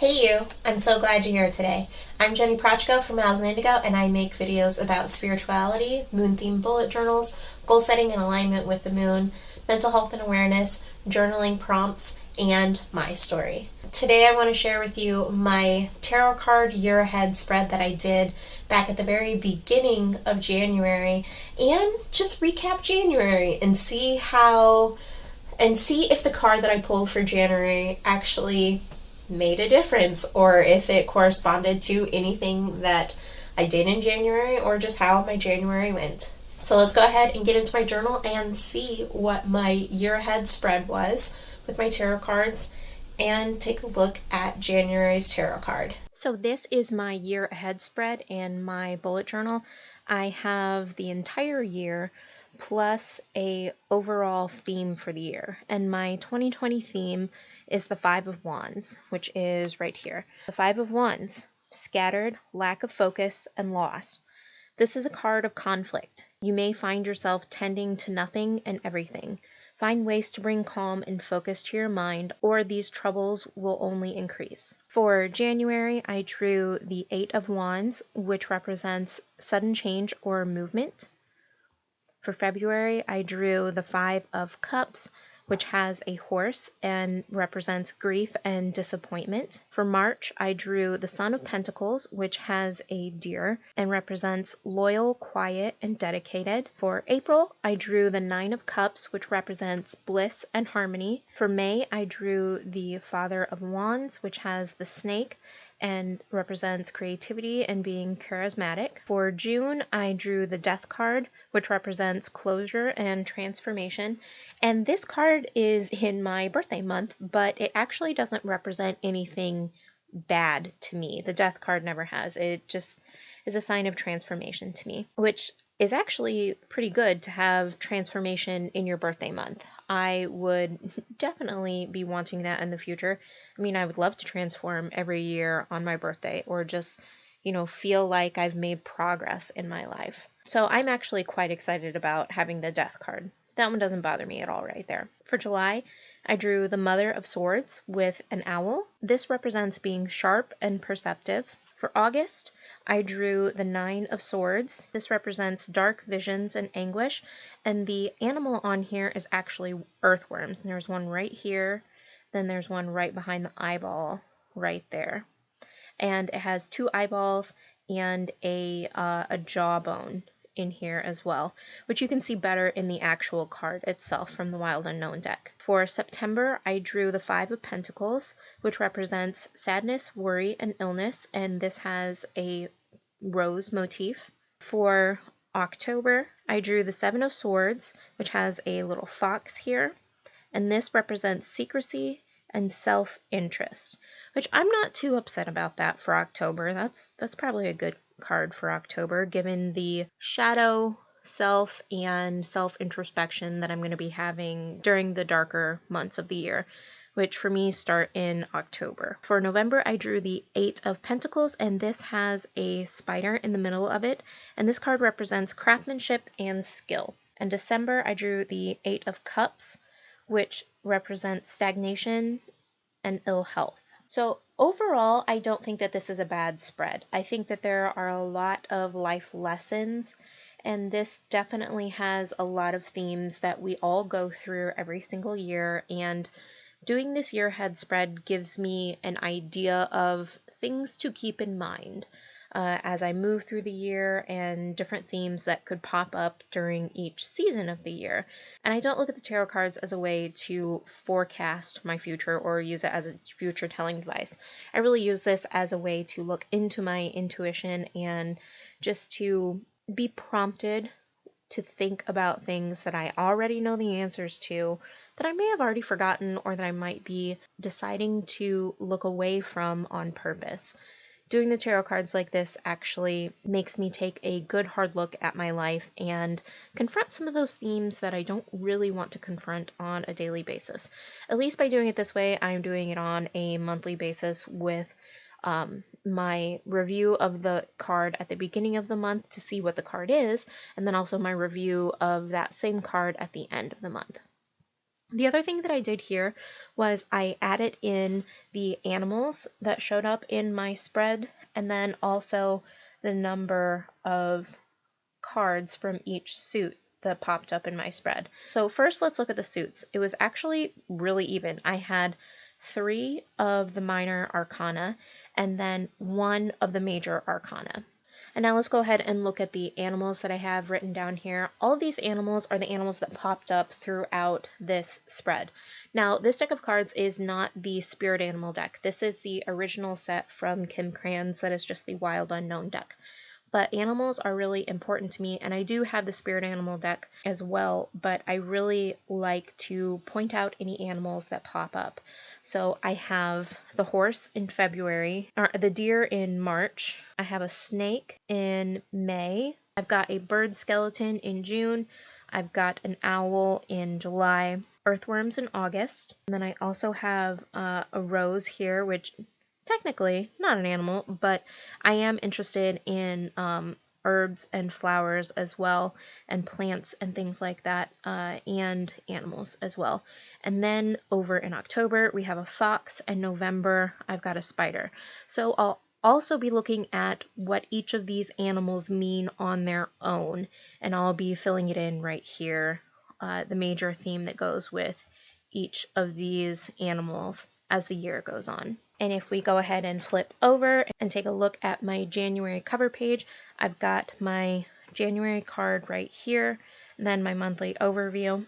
Hey you, I'm so glad you're here today. I'm Jenny Prochko from Miles and Indigo, and I make videos about spirituality, moon-themed bullet journals, goal setting and alignment with the moon, mental health and awareness, journaling prompts, and my story. Today I want to share with you my tarot card year ahead spread that I did back at the very beginning of January, and just recap January and see if the card that I pulled for January actually made a difference, or if it corresponded to anything that I did in January, or just how my January went. So let's go ahead and get into my journal and see what my year ahead spread was with my tarot cards, and take a look at January's tarot card. So this is my year ahead spread and my bullet journal. I have the entire year plus a overall theme for the year. And my 2020 theme is the Five of Wands, which is right here. The Five of Wands: scattered, lack of focus, and loss. This is a card of conflict. You may find yourself tending to nothing and everything. Find ways to bring calm and focus to your mind, or these troubles will only increase. For January, I drew the Eight of Wands, which represents sudden change or movement. For February, I drew the Five of Cups, which has a horse and represents grief and disappointment. For March, I drew the Son of Pentacles, which has a deer and represents loyal, quiet, and dedicated. For April, I drew the Nine of Cups, which represents bliss and harmony. For May, I drew the Father of Wands, which has the snake and represents creativity and being charismatic. For June, I drew the Death card, which represents closure and transformation. And this card is in my birthday month, but it actually doesn't represent anything bad to me. The Death card never has. It just is a sign of transformation to me, which is actually pretty good to have transformation in your birthday month. I would definitely be wanting that in the future. I mean, I would love to transform every year on my birthday, or just, feel like I've made progress in my life. So I'm actually quite excited about having the Death card. That one doesn't bother me at all right there. For July, I drew the Mother of Swords with an owl. This represents being sharp and perceptive. For August, I drew the Nine of Swords. This represents dark visions and anguish, and the animal on here is actually earthworms. And there's one right here, then there's one right behind the eyeball right there. And it has two eyeballs and a jawbone in here as well, which you can see better in the actual card itself from the Wild Unknown deck. For September, I drew the Five of Pentacles, which represents sadness, worry, and illness, and this has a rose motif. For October, I drew the Seven of Swords, which has a little fox here, and this represents secrecy and self-interest, which I'm not too upset about that for October. That's probably a good card for October, given the shadow self and self-introspection that I'm going to be having during the darker months of the year, which for me start in October. For November, I drew the Eight of Pentacles, and this has a spider in the middle of it, and this card represents craftsmanship and skill. In December, I drew the Eight of Cups, which represents stagnation and ill health. So overall, I don't think that this is a bad spread. I think that there are a lot of life lessons, and this definitely has a lot of themes that we all go through every single year, and doing this year ahead spread gives me an idea of things to keep in mind as I move through the year, and different themes that could pop up during each season of the year. And I don't look at the tarot cards as a way to forecast my future or use it as a future telling device. I really use this as a way to look into my intuition and just to be prompted to think about things that I already know the answers to, that I may have already forgotten, or that I might be deciding to look away from on purpose. Doing the tarot cards like this actually makes me take a good hard look at my life and confront some of those themes that I don't really want to confront on a daily basis. At least by doing it this way, I'm doing it on a monthly basis with my review of the card at the beginning of the month to see what the card is, and then also my review of that same card at the end of the month. The other thing that I did here was I added in the animals that showed up in my spread, and then also the number of cards from each suit that popped up in my spread. So first, let's look at the suits. It was actually really even. I had 3 of the minor arcana and then 1 of the major arcana. And now let's go ahead and look at the animals that I have written down here. All of these animals are the animals that popped up throughout this spread. Now, this deck of cards is not the Spirit Animal deck. This is the original set from Kim Krans that is just the Wild Unknown deck. But animals are really important to me, and I do have the Spirit Animal deck as well, but I really like to point out any animals that pop up. So I have the horse in February, or the deer in March. I have a snake in May. I've got a bird skeleton in June. I've got an owl in July, earthworms in August. And then I also have a rose here, which technically not an animal, but I am interested in herbs and flowers as well, and plants and things like that, and animals as well. And then over in October, we have a fox, and November, I've got a spider. So I'll also be looking at what each of these animals mean on their own, and I'll be filling it in right here, the major theme that goes with each of these animals as the year goes on. And if we go ahead and flip over and take a look at my January cover page, I've got my January card right here, and then my monthly overview.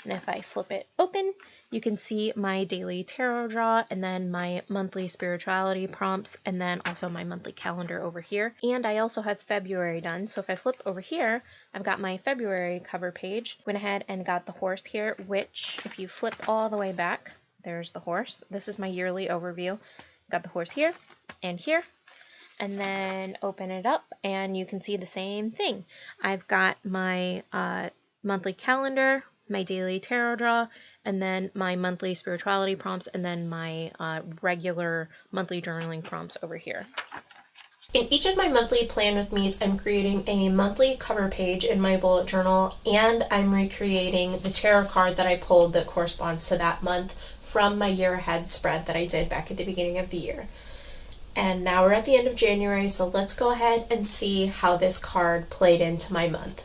And if I flip it open, you can see my daily tarot draw, and then my monthly spirituality prompts, and then also my monthly calendar over here. And I also have February done. So if I flip over here, I've got my February cover page. Went ahead and got the horse here, which if you flip all the way back, there's the horse. This is my yearly overview. Got the horse here and here. And then open it up and you can see the same thing. I've got my monthly calendar, my daily tarot draw, and then my monthly spirituality prompts, and then my regular monthly journaling prompts over here. In each of my monthly plan with me's, I'm creating a monthly cover page in my bullet journal, and I'm recreating the tarot card that I pulled that corresponds to that month from my year ahead spread that I did back at the beginning of the year. And now we're at the end of January, so let's go ahead and see how this card played into my month.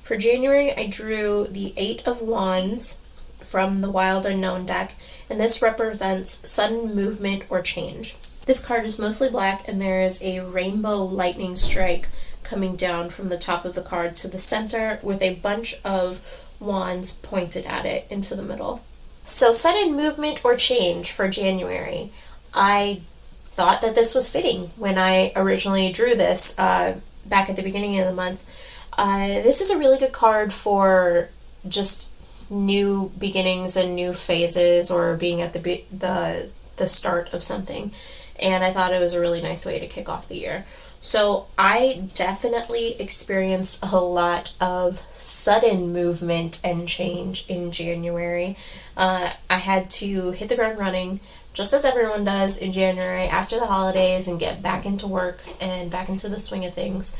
For January, I drew the 8 of Wands from the Wild Unknown deck, and this represents sudden movement or change. This card is mostly black, and there is a rainbow lightning strike coming down from the top of the card to the center with a bunch of wands pointed at it into the middle. So sudden movement or change for January. I thought that this was fitting when I originally drew this back at the beginning of the month. This is a really good card for just new beginnings and new phases, or being at the start of something. And I thought it was a really nice way to kick off the year. So I definitely experienced a lot of sudden movement and change in January. I had to hit the ground running, just as everyone does in January after the holidays, and get back into work and back into the swing of things.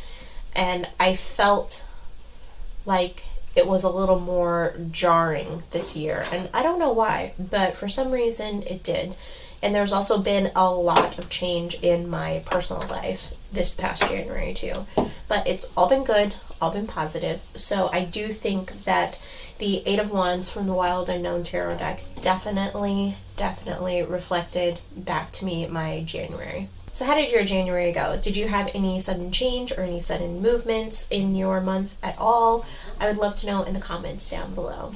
And I felt like it was a little more jarring this year. And I don't know why, but for some reason it did. And there's also been a lot of change in my personal life this past January too. But it's all been good, all been positive. So I do think that the 8 of Wands from the Wild Unknown Tarot deck definitely reflected back to me my January. So how did your January go? Did you have any sudden change or any sudden movements in your month at all? I would love to know in the comments down below.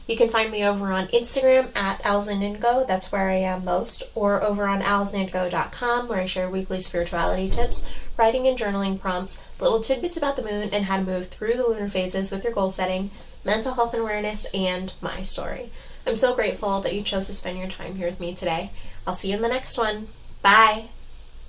You can find me over on Instagram at alzindigo, that's where I am most, or over on alzindigo.com, where I share weekly spirituality tips, writing and journaling prompts, little tidbits about the moon and how to move through the lunar phases with your goal setting, mental health and awareness, and my story. I'm so grateful that you chose to spend your time here with me today. I'll see you in the next one. Bye!